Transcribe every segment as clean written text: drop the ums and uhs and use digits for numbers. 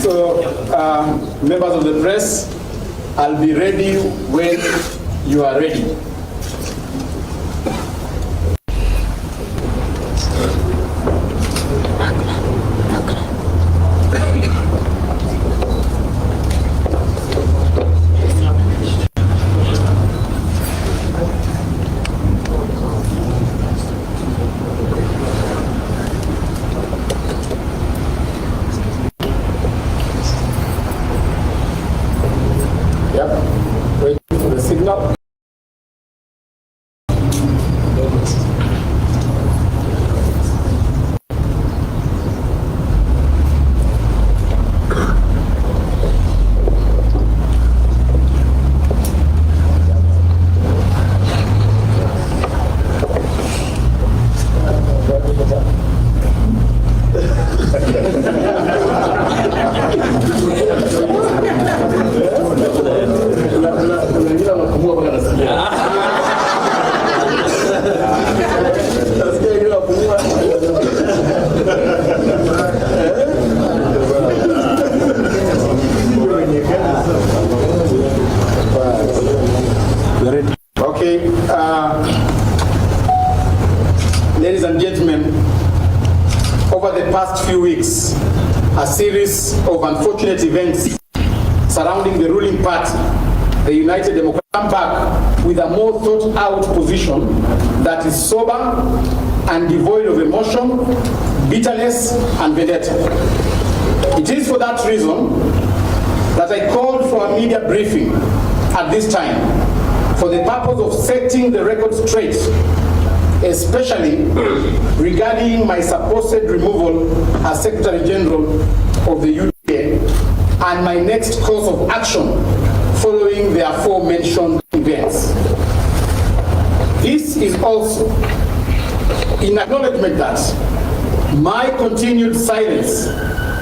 So, members of the press, I'll be ready when you are ready. Okay, ladies and gentlemen, over the past few weeks, a series of unfortunate events surrounding the ruling party, the United Democrats, come back with a more thought out position that is sober and devoid of emotion, bitterness, and vendetta. It is for that reason that I called for a media briefing at this time for the purpose of setting the record straight, especially regarding my supposed removal as Secretary General of the UDA and my next course of action following the aforementioned events. This is also in acknowledgement that my continued silence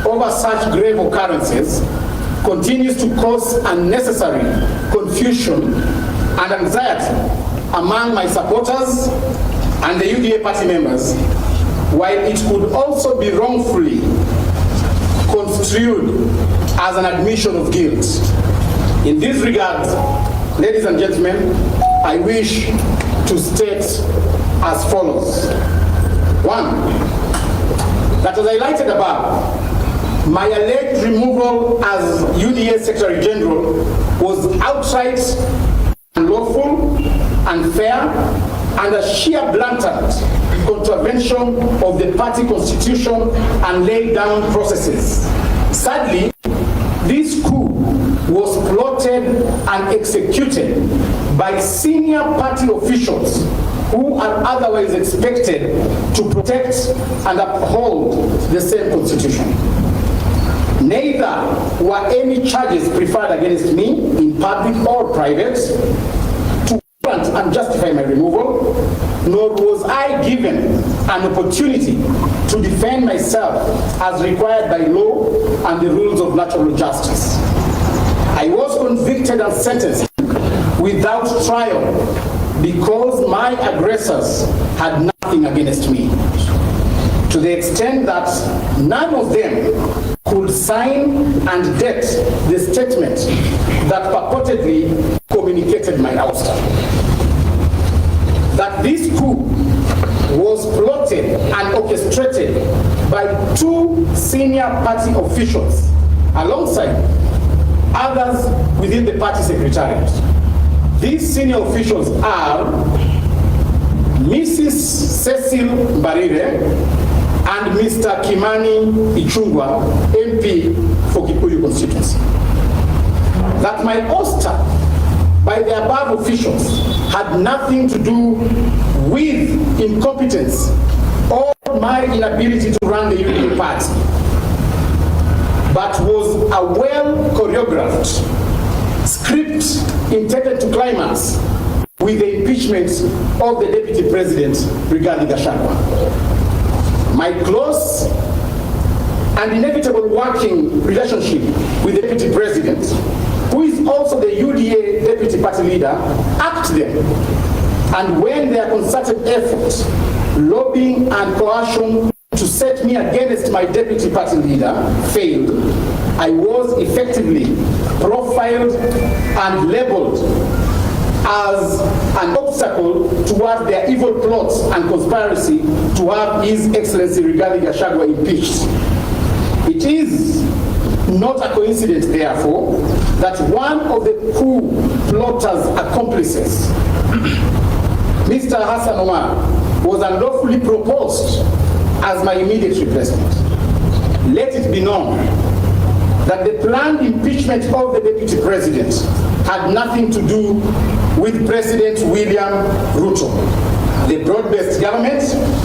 over such grave occurrences continues to cause unnecessary confusion and anxiety among my supporters and the UDA party members, while it could also be wrongfully construed as an admission of guilt. In this regard, ladies and gentlemen, I wish to state as follows. One, that as I highlighted above, my alleged removal as UDA Secretary General was outright unlawful, unfair, and a sheer blatant contravention of the party constitution and laid down processes. Sadly, this coup was plotted and executed by senior party officials who are otherwise expected to protect and uphold the same constitution. Neither were any charges preferred against me in public or private to warrant and justify my removal, nor was I given an opportunity to defend myself as required by law and the rules of natural justice. I was convicted and sentenced without trial because my aggressors had nothing against me, to the extent that none of them could sign and date the statement that purportedly communicated my ouster. That this coup was plotted and orchestrated by two senior party officials alongside others within the party secretariat. These senior officials are Mrs. Cecil Barire and Mr. Kimani Ichungwa, MP for Kikuyu constituency. That my ouster by the above officials had nothing to do with incompetence or my my inability to run the UDA party, but was a well-choreographed script intended to climax with the impeachment of the Deputy President regarding Gachagua. My close and inevitable working relationship with the Deputy President, who is also the UDA Deputy Party Leader, act them. And when their concerted efforts, lobbying and coercion to set me against my Deputy Party Leader failed, I was effectively profiled and labeled as an obstacle toward their evil plots and conspiracy to have His Excellency regarding Gachagua impeached. It is not a coincidence, therefore, that one of the coup plotters' accomplices, Mr. Hassan Omar, was unlawfully proposed as my immediate replacement. Let it be known that the planned impeachment of the Deputy President had nothing to do with President William Ruto, the broad-based government,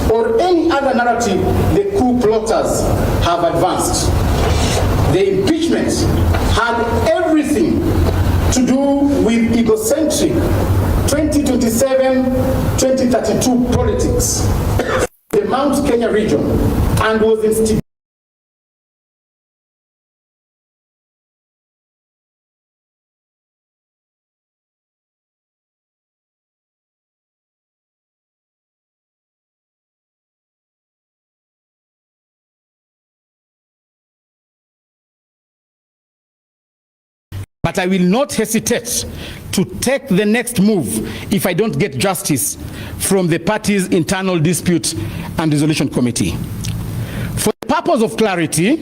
or any other narrative the coup plotters have advanced. The impeachment had everything to do with egocentric 2027-2032 politics, the Mount Kenya region, and was instigated but I will not hesitate to take the next move if I don't get justice from the party's internal dispute and resolution committee. For the purpose of clarity,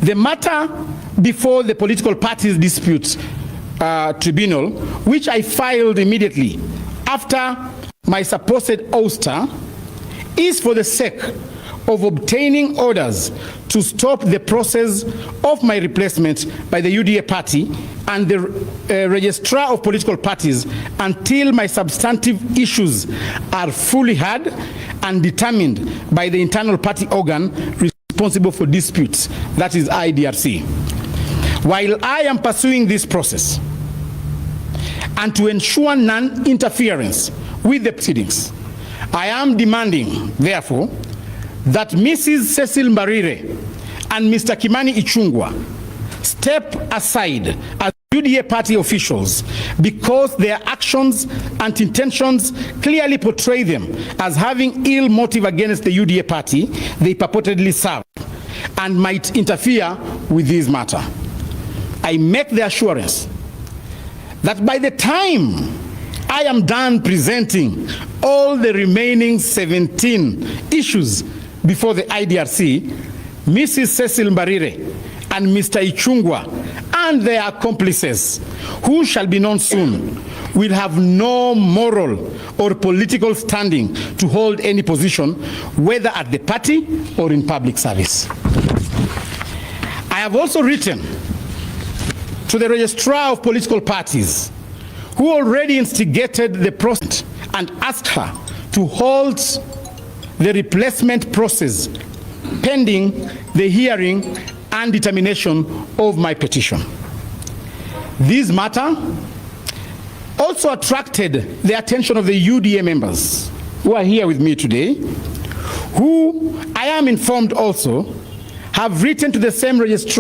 the matter before the political parties dispute tribunal, which I filed immediately after my supposed ouster, is for the sake of obtaining orders to stop the process of my replacement by the UDA party and the registrar of political parties until my substantive issues are fully heard and determined by the internal party organ responsible for disputes, that is IDRC. While I am pursuing this process and to ensure non-interference with the proceedings, I am demanding, therefore, that Mrs. Cecil Mbarire and Mr. Kimani Ichung'wah step aside as UDA party officials because their actions and intentions clearly portray them as having ill motive against the UDA party they purportedly serve and might interfere with this matter. I make the assurance that by the time I am done presenting all the remaining 17 issues before the IDRC, Mrs. Cecil Mbarire and Mr. Ichung'wah and their accomplices, who shall be known soon, will have no moral or political standing to hold any position, whether at the party or in public service. I have also written to the registrar of political parties, who already instigated the process, and asked her to hold the replacement process pending the hearing and determination of my petition. This matter also attracted the attention of the UDA members who are here with me today, who I am informed also have written to the same registrar